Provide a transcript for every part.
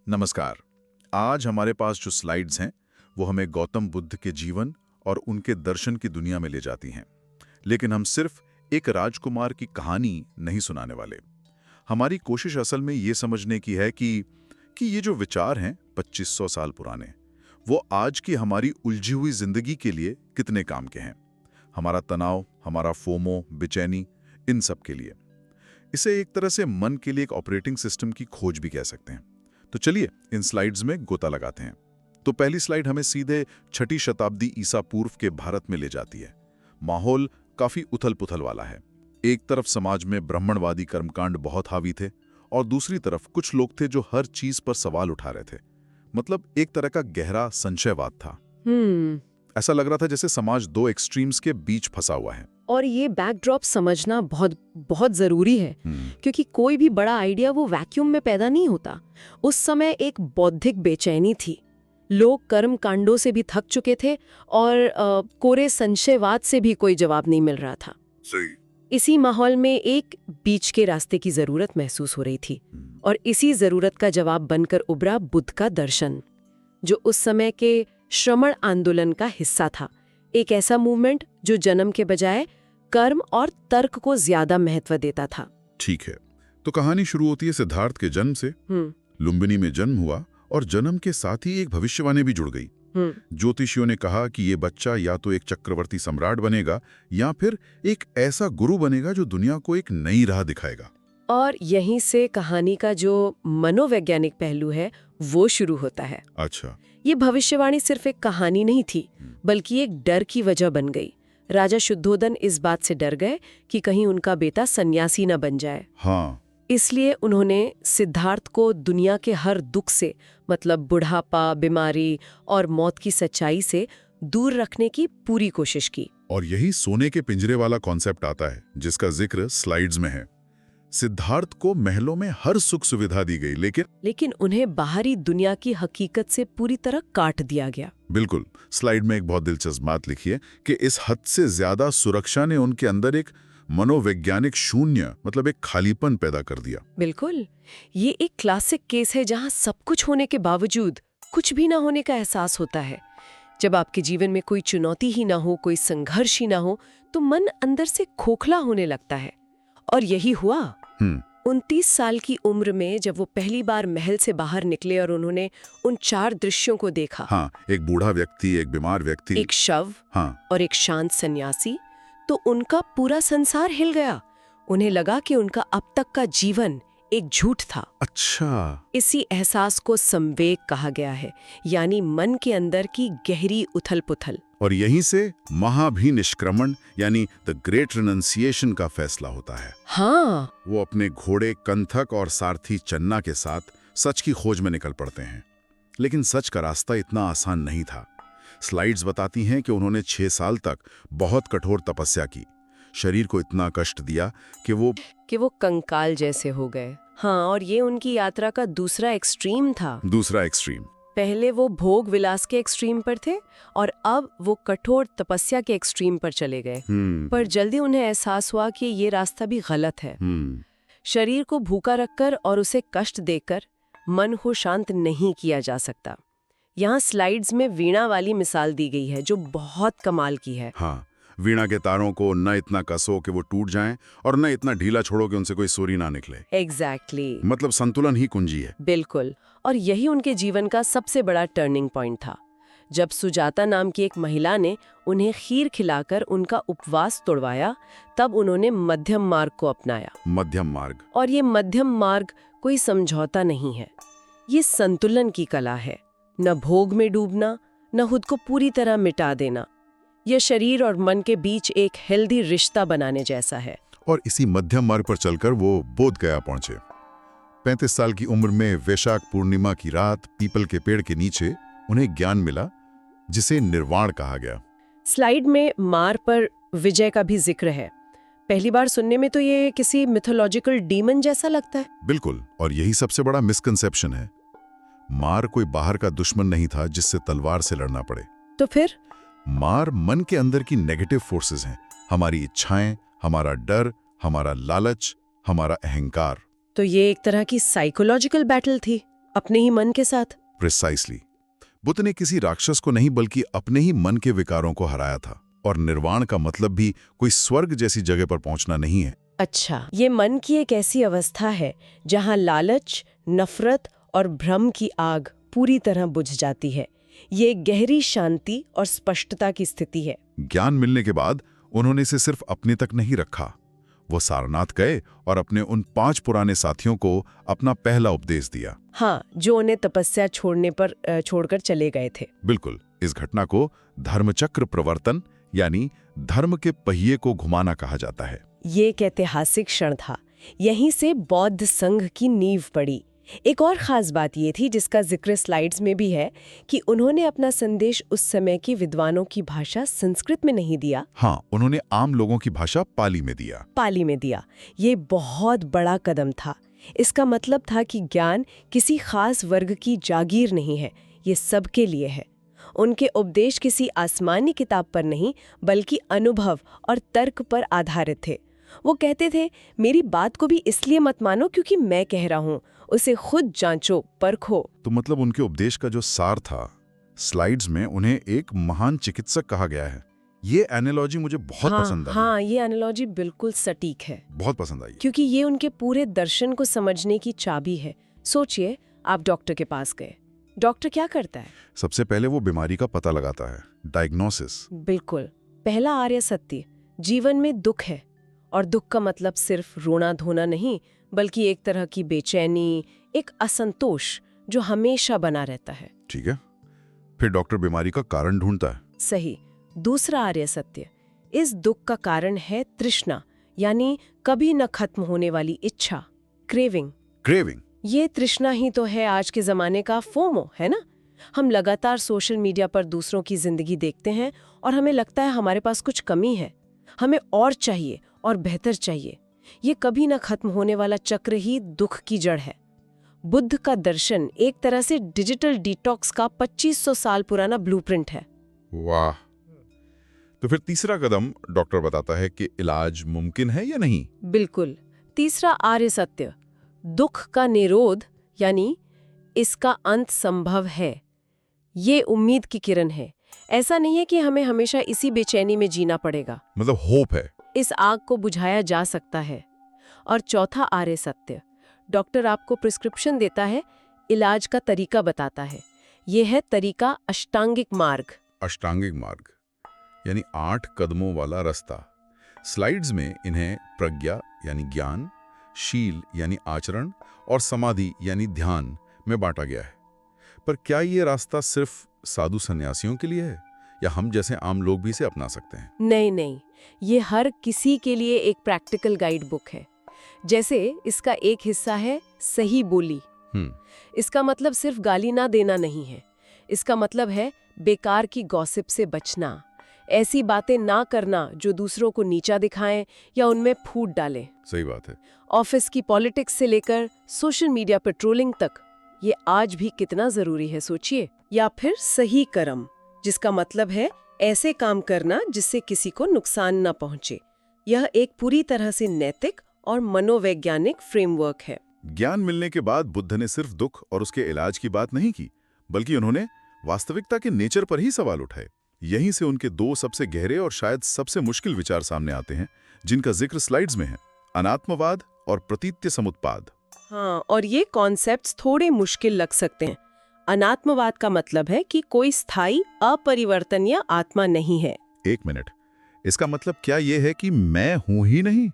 नमस्कार। आज हमारे पास जो स्लाइड्स हैं वो हमें गौतम बुद्ध के जीवन और उनके दर्शन की दुनिया में ले जाती हैं। लेकिन हम सिर्फ एक राजकुमार की कहानी नहीं सुनाने वाले। हमारी कोशिश असल में ये समझने की है कि ये जो विचार हैं 2500 साल पुराने, वो आज की हमारी उलझी हुई जिंदगी के लिए कितने काम के हैं। हमारा तनाव, हमारा फोमो, बेचैनी, इन सब के लिए। इसे एक तरह से मन के लिए एक ऑपरेटिंग सिस्टम की खोज भी कह सकते हैं। तो चलिए इन स्लाइड्स में गोता लगाते हैं। तो पहली स्लाइड हमें सीधे 6ठी शताब्दी ईसा पूर्व के भारत में ले जाती है। माहौल काफी उथल-पुथल वाला है। एक तरफ समाज में ब्राह्मणवादी कर्मकांड बहुत हावी थे और दूसरी तरफ कुछ लोग थे जो हर चीज पर सवाल उठा रहे थे। मतलब एक तरह का गहरा संशयवाद था। ऐसा लग रहा था जैसे समाज दो एक्सट्रीम्स के बीच फंसा हुआ है। और ये बैकड्रॉप समझना बहुत बहुत जरूरी है, क्योंकि कोई भी बड़ा आइडिया वो वैक्यूम में पैदा नहीं होता। उस समय एक बौद्धिक बेचैनी थी। लोग कर्म कांडों से भी थक चुके थे और कोरे संशयवाद से भी कोई जवाब नहीं मिल रहा था। सही। इसी माहौल में एक बीच के रास्ते की जरूरत महसूस हो रही थी, और इसी जरूरत का जवाब बनकर उभरा बुद्ध का दर्शन, जो उस समय के श्रमण आंदोलन का हिस्सा था। एक ऐसा मूवमेंट जो जन्म के बजाय कर्म और तर्क को ज्यादा महत्व देता था। ठीक है, तो कहानी शुरू होती है सिद्धार्थ के जन्म से। लुम्बिनी में जन्म हुआ और जन्म के साथ ही एक भविष्यवाणी भी जुड़ गई। ज्योतिषियों ने कहा कि ये बच्चा या तो एक चक्रवर्ती सम्राट बनेगा या फिर एक ऐसा गुरु बनेगा जो दुनिया को एक नई राह दिखाएगा। और यहीं से कहानी का जो मनोवैज्ञानिक पहलू है वो शुरू होता है। अच्छा। ये भविष्यवाणी सिर्फ एक कहानी नहीं थी, बल्कि एक डर की वजह बन गई। राजा शुद्धोधन इस बात से डर गए कि कहीं उनका बेटा सन्यासी न बन जाए। हाँ। इसलिए उन्होंने सिद्धार्थ को दुनिया के हर दुख से, मतलब बुढ़ापा, बीमारी और मौत की सच्चाई से दूर रखने की पूरी कोशिश की। और यही सोने के पिंजरे वाला कॉन्सेप्ट आता है जिसका जिक्र स्लाइड्स में है। सिद्धार्थ को महलों में हर सुख सुविधा दी गई, लेकिन उन्हें बाहरी दुनिया की हकीकत से पूरी तरह काट दिया गया। बिल्कुल। स्लाइड में एक बहुत दिलचस्प बात लिखी है कि इस हद से ज्यादा सुरक्षा ने उनके अंदर एक मनोवैज्ञानिक शून्य, मतलब एक खालीपन पैदा कर दिया। बिल्कुल, ये एक क्लासिक केस है जहां सब कुछ होने के बावजूद कुछ भी ना होने का एहसास होता है। जब आपके जीवन में कोई चुनौती ही ना हो, कोई संघर्ष ही ना हो, तो मन अंदर से खोखला होने लगता है। और यही हुआ। 29 साल की उम्र में जब वो पहली बार महल से बाहर निकले और उन्होंने उन 4 दृश्यों को देखा। हाँ, एक बूढ़ा व्यक्ति, एक बीमार व्यक्ति, एक शव, हाँ, और एक शांत सन्यासी, तो उनका पूरा संसार हिल गया। उन्हें लगा कि उनका अब तक का जीवन एक झूठ था। अच्छा। इसी एहसास को संवेग कहा गया है, यानी मन के अंदर की गहरी उथल-पुथल। और यहीं से महाभिनिष्क्रमण यानी द ग्रेट रिनंसिएशन का फैसला होता है। हाँ। वो अपने घोड़े कंथक और सारथी चन्ना के साथ सच की खोज में निकल पड़ते हैं। लेकिन सच का रास्ता इतना आसान नहीं था। स्लाइड्स बताती हैं कि उन्होंने 6 साल तक बहुत कठोर तपस्या की, शरीर को इतना कष्ट दिया कि वो कंकाल जैसे हो गए। हाँ, और ये उनकी यात्रा का दूसरा एक्सट्रीम था। दूसरा एक्सट्रीम। पहले वो भोग विलास के एक्सट्रीम पर थे और अब वो कठोर तपस्या के एक्सट्रीम पर चले गए। पर जल्दी उन्हें एहसास हुआ कि ये रास्ता भी गलत है। शरीर को भूखा रखकर और उसे कष्ट देकर मन को शांत नहीं किया जा सकता। यहाँ स्लाइड्स में वीणा वाली मिसाल दी गई है जो बहुत कमाल की है। हाँ, वीणा के तारों को न इतना कसो कि वो टूट जाएं और न इतना ढीला छोड़ो कि उनसे कोई सुरी ना निकले। एग्जैक्टली। मतलब संतुलन ही कुंजी है। बिल्कुल। और यही उनके जीवन का सबसे बड़ा टर्निंग पॉइंट था। जब सुजाता नाम की एक महिला ने उन्हें खीर खिलाकर उनका उपवास तोड़वाया, तब उन्होंने मध्यम मार्ग को अपनाया। मध्यम मार्ग। और ये मध्यम मार्ग कोई समझौता नहीं है, ये संतुलन की कला है। न भोग में डूबना, न खुद को पूरी तरह मिटा देना। यह शरीर और मन के बीच एक हेल्दी रिश्ता बनाने जैसा है। और इसी मध्यम मार्ग पर चलकर वो बोध गया पहुंचे। 35 साल की उम्र में वैशाख पूर्णिमा की रात पीपल के पेड़ के नीचे उन्हें ज्ञान मिला, जिसे निर्वाण कहा गया। स्लाइड में मार पर विजय का भी जिक्र है। पहली बार सुनने में तो ये किसी मिथोलॉजिकल डीमन जैसा लगता है। बिल्कुल, और यही सबसे बड़ा मिसकंसेप्शन है। मार कोई बाहर का दुश्मन नहीं था जिससे तलवार से लड़ना पड़े। तो फिर मार मन के अंदर की नेगेटिव फोर्सेस हैं, हमारी इच्छाएं, हमारा डर, हमारा लालच, हमारा अहंकार। तो ये एक तरह की साइकोलॉजिकल बैटल थी। अपने ही मन के साथ। प्रिसाइसली। बुद्ध ने किसी राक्षस को नहीं बल्कि अपने ही मन के विकारों को हराया था। और निर्वाण का मतलब भी कोई स्वर्ग जैसी जगह पर पहुंचना नहीं है। अच्छा, ये मन की एक ऐसी अवस्था है जहाँ लालच, नफरत और भ्रम की आग पूरी तरह बुझ जाती है। ये एक गहरी शांति और स्पष्टता की स्थिति है। ज्ञान मिलने के बाद उन्होंने इसे सिर्फ अपने तक नहीं रखा। वो सारनाथ गए और अपने उन 5 पुराने साथियों को अपना पहला उपदेश दिया। हाँ, जो उन्हें तपस्या छोड़कर चले गए थे। बिल्कुल। इस घटना को धर्मचक्र प्रवर्तन यानी धर्म के पहिए को घुमाना कहा जाता है। ये एक ऐतिहासिक क्षण था। यहीं से बौद्ध संघ की नींव पड़ी। एक और खास बात ये थी, जिसका जिक्र स्लाइड्स में भी है, कि उन्होंने अपना संदेश उस समय की विद्वानों की भाषा संस्कृत में नहीं दिया। हाँ, उन्होंने आम लोगों की भाषा पाली में दिया। ये बहुत बड़ा कदम था। इसका मतलब था कि ज्ञान किसी खास वर्ग की जागीर नहीं है, ये सबके लिए है। उनके उपदेश किसी आसमानी किताब पर नहीं बल्कि अनुभव और तर्क पर आधारित थे। वो कहते थे, मेरी बात को भी इसलिए मत मानो क्योंकि मैं कह रहा हूँ, उसे खुद जांचो, परखो। तो मतलब उनके उपदेश का जो सार था, स्लाइड्स में उन्हें एक महान चिकित्सक कहा गया है। ये एनालॉजी मुझे बहुत पसंद आई। हाँ, ये एनालॉजी बिल्कुल सटीक है। बहुत पसंद आई। क्योंकि ये उनके पूरे दर्शन को समझने की चाबी है। सोचिए, आप डॉक्टर के पास गए। डॉक्टर क्या करता है? सबसे पहले वो बीमारी का पता लगाता है, डायग्नोसिस। बिल्कुल। पहला आर्य सत्य, जीवन में दुख है, और दुख का मतलब सिर्फ रोना धोना नहीं, बल्कि एक तरह की बेचैनी, एक असंतोष जो हमेशा बना रहता है। ठीक है। फिर डॉक्टर बीमारी का कारण ढूंढता है। सही। दूसरा आर्य सत्य, इस दुख का कारण है तृष्णा, यानी कभी न खत्म होने वाली इच्छा, क्रेविंग। ये तृष्णा ही तो है आज के जमाने का फोमो, है ना? हम लगातार सोशल मीडिया पर दूसरों की जिंदगी देखते हैं और हमें लगता है हमारे पास कुछ कमी है, हमें और चाहिए और बेहतर चाहिए। ये कभी न खत्म होने वाला चक्र ही दुख की जड़ है। बुद्ध का दर्शन एक तरह से डिजिटल डिटॉक्स का 2500 साल पुराना ब्लूप्रिंट है। वाह। तो फिर तीसरा कदम डॉक्टर बताता है कि इलाज मुमकिन है या नहीं। बिल्कुल। तीसरा आर्य सत्य, दुख का निरोध, यानी इसका अंत संभव है। ये उम्मीद की किरण है। ऐसा नहीं है कि हमें हमेशा इसी बेचैनी में जीना पड़ेगा। मतलब होप है। इस आग को बुझाया जा सकता है। और चौथा आर्य सत्य, डॉक्टर आपको प्रिस्क्रिप्शन देता है, इलाज का तरीका बताता है। यह है तरीका अष्टांगिक मार्ग यानी 8 कदमों वाला रास्ता। स्लाइड्स में इन्हें प्रज्ञा यानी ज्ञान, शील यानी आचरण और समाधि यानी ध्यान में बांटा गया है। पर क्या ये रास्ता सिर्फ साधु सन्यासियों के लिए है या हम जैसे आम लोग भी इसे अपना सकते हैं? नहीं, ये हर किसी के लिए एक प्रैक्टिकल गाइड बुक है। जैसे इसका एक हिस्सा है सही बोली। इसका मतलब सिर्फ गाली ना देना नहीं है। इसका मतलब है बेकार की गॉसिप से बचना, ऐसी बातें ना करना जो दूसरों को नीचा दिखाएं या उनमें फूट डालें। सही बात है। ऑफिस की पॉलिटिक्स से लेकर सोशल मीडिया पर ट्रोलिंग तक, ये आज भी कितना जरूरी है सोचिए। या फिर सही कर्म, जिसका मतलब है ऐसे काम करना जिससे किसी को नुकसान ना पहुंचे। यह एक पूरी तरह से नैतिक और मनोवैज्ञानिक फ्रेमवर्क है। ज्ञान मिलने के बाद बुद्ध ने सिर्फ दुख और उसके इलाज की बात नहीं की, बल्कि उन्होंने वास्तविकता के नेचर पर ही सवाल उठाए। यहीं से उनके 2 सबसे गहरे और शायद सबसे मुश्किल विचार सामने आते हैं, जिनका जिक्र स्लाइड्स में है, अनात्मवाद और प्रतीत्य समुत्पाद। हाँ, और ये कॉन्सेप्ट्स थोड़े मुश्किल लग सकते हैं। अनात्मवाद का मतलब है कि कोई स्थायी अपरिवर्तनीय आत्मा नहीं है। 1 मिनट, इसका मतलब क्या ये है कि मैं हूं ही नहीं?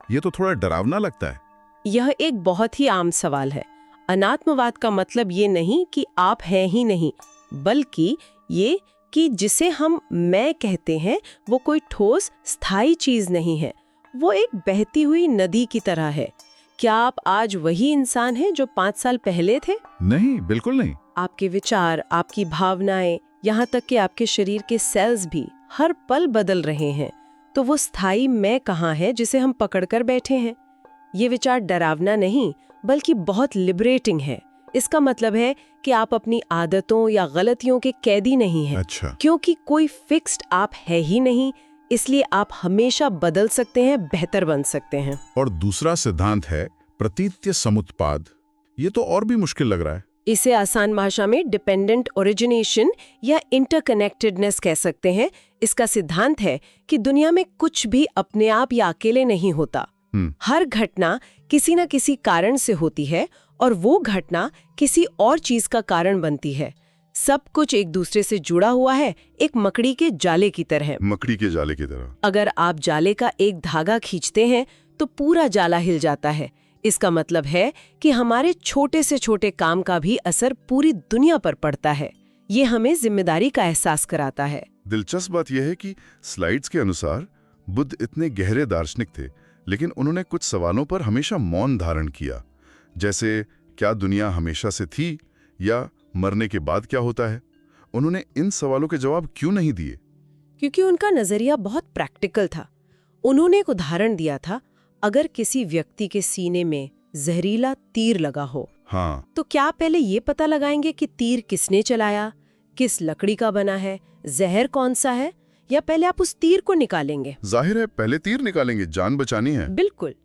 ये तो थोड़ा डरावना लगता है। यह एक बहुत ही आम सवाल है। अनात्मवाद का मतलब ये नहीं कि आप हैं ही नहीं, बल्कि ये कि जिसे हम मैं कहते हैं वो कोई ठोस स्थायी चीज नहीं है। वो एक बहती हुई नदी की तरह है। क्या आप आज वही इंसान हैं जो 5 साल पहले थे? नहीं, बिल्कुल नहीं। आपके विचार, आपकी भावनाएं, यहाँ तक कि आपके शरीर के सेल्स भी हर पल बदल रहे हैं। तो वो स्थायी मैं कहाँ है जिसे हम पकड़कर बैठे हैं? ये विचार डरावना नहीं, बल्कि बहुत लिबरेटिंग है। इसका मतलब है कि आप अपनी आदतों या गलतियों के कैदी नहीं हैं। अच्छा। क्योंकि कोई फिक्स्ड आप है ही नहीं, इसलिए आप हमेशा बदल सकते हैं, बेहतर बन सकते हैं। और दूसरा सिद्धांत है प्रतीत्य समुत्पाद। ये तो और भी मुश्किल लग रहा है। इसे आसान भाषा में डिपेंडेंट ओरिजिनेशन या इंटरकनेक्टेडनेस कह सकते हैं। इसका सिद्धांत है कि दुनिया में कुछ भी अपने आप या अकेले नहीं होता। हर घटना किसी न किसी कारण से होती है और वो घटना किसी और चीज का कारण बनती है। सब कुछ एक दूसरे से जुड़ा हुआ है, एक मकड़ी के जाले की तरह। मकड़ी के जाले की तरह। अगर आप जाले का एक धागा खींचते हैं तो पूरा जाला हिल जाता है। इसका मतलब है कि हमारे छोटे से छोटे काम का भी असर पूरी दुनिया पर पड़ता है। ये हमें जिम्मेदारी का एहसास कराता है। दिलचस्प बात यह है कि स्लाइड्स के अनुसार बुद्ध इतने गहरे दार्शनिक थे, लेकिन उन्होंने कुछ सवालों पर हमेशा मौन धारण किया। जैसे, क्या दुनिया हमेशा से थी, या मरने के बाद क्या होता है? उन्होंने इन सवालों के जवाब क्यों नहीं दिए? क्योंकि उनका नजरिया बहुत प्रैक्टिकल था। उन्होंने एक उदाहरण दिया था, अगर किसी व्यक्ति के सीने में जहरीला तीर लगा हो, हाँ, तो क्या पहले ये पता लगाएंगे कि तीर किसने चलाया, किस लकड़ी का बना है, जहर कौन सा है, या पहले आप उस तीर को निकालेंगे? जाहिर है पहले तीर निकालेंगे, जान बचानी है। बिल्कुल।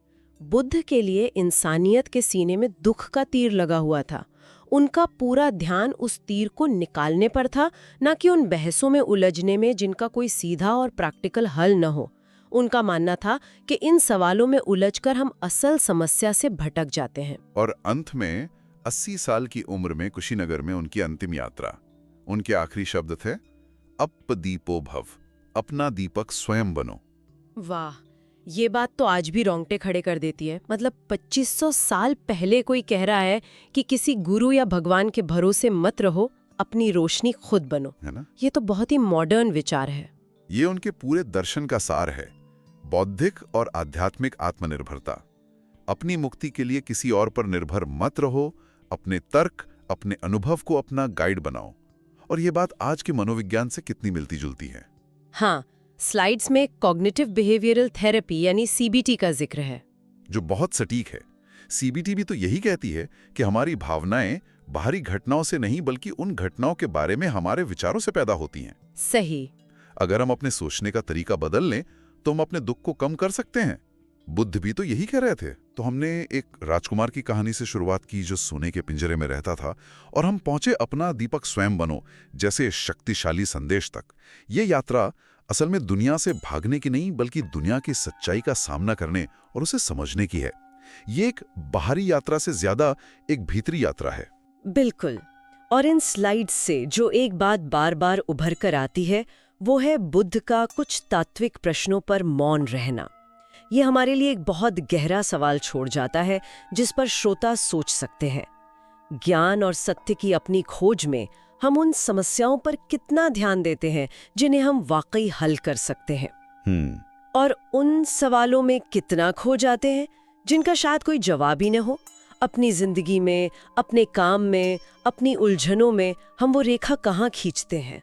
बुद्ध के लिए इंसानियत के सीने में दुख का तीर लगा हुआ था। उनका पूरा ध्यान उस तीर को निकालने पर था, न कि उन बहसों में उलझने में जिनका कोई सीधा और प्रैक्टिकल हल न हो। उनका मानना था कि इन सवालों में उलझकर हम असल समस्या से भटक जाते हैं। और अंत में 80 साल की उम्र में कुशीनगर में उनकी अंतिम यात्रा, उनके आखिरी शब्द थे, अप दीपो भव, अपना दीपक स्वयं बनो। वाह, ये बात तो आज भी रोंगटे खड़े कर देती है। मतलब 2500 साल पहले कोई कह रहा है कि किसी गुरु या भगवान के भरोसे मत रहो, अपनी रोशनी खुद बनो, है ना? ये तो बहुत ही मॉडर्न विचार है। ये उनके पूरे दर्शन का सार है, बौद्धिक और आध्यात्मिक आत्मनिर्भरता। अपनी मुक्ति के लिए किसी और पर निर्भर मत रहो, अपने तर्क, अपने अनुभव को अपना गाइड बनाओ। और ये बात आज के मनोविज्ञान से कितनी मिलती जुलती है। हाँ, स्लाइड्स में कॉग्निटिव बिहेवियरल थेरेपी यानी सीबीटी का जिक्र है, जो बहुत सटीक है। सीबीटी भी तो यही कहती है कि हमारी भावनाएं बाहरी घटनाओं से नहीं, बल्कि उन घटनाओं के बारे में हमारे विचारों से पैदा होती हैं। सही। अगर हम अपने सोचने का तरीका बदल लें तो हम अपने दुख को कम कर सकते हैं। बुद्ध भी तो यही कह रहे थे। तो हमने एक राजकुमार की कहानी से शुरुआत की जो सोने के पिंजरे में रहता था, और हम पहुंचे अपना दीपक स्वयं बनो जैसे शक्तिशाली संदेश तक। ये यात्रा असल में दुनिया से भागने की नहीं, बल्कि दुनिया की सच्चाई का सामना करने और उसे समझने की है। ये एक बाहरी यात्रा से ज्यादा एक भीतरी यात्रा है। बिल्कुल। और इन स्लाइड्स से जो एक बात बार बार उभर कर आती है, वो है बुद्ध का कुछ तात्विक प्रश्नों पर मौन रहना। ये हमारे लिए एक बहुत गहरा सवाल छोड़ जाता है, जिस पर श्रोता सोच सकते हैं। ज्ञान और सत्य की अपनी खोज में हम उन समस्याओं पर कितना ध्यान देते हैं जिन्हें हम वाकई हल कर सकते हैं, और उन सवालों में कितना खो जाते हैं जिनका शायद कोई जवाब ही न हो। अपनी जिंदगी में, अपने काम में, अपनी उलझनों में हम वो रेखा कहाँ खींचते हैं?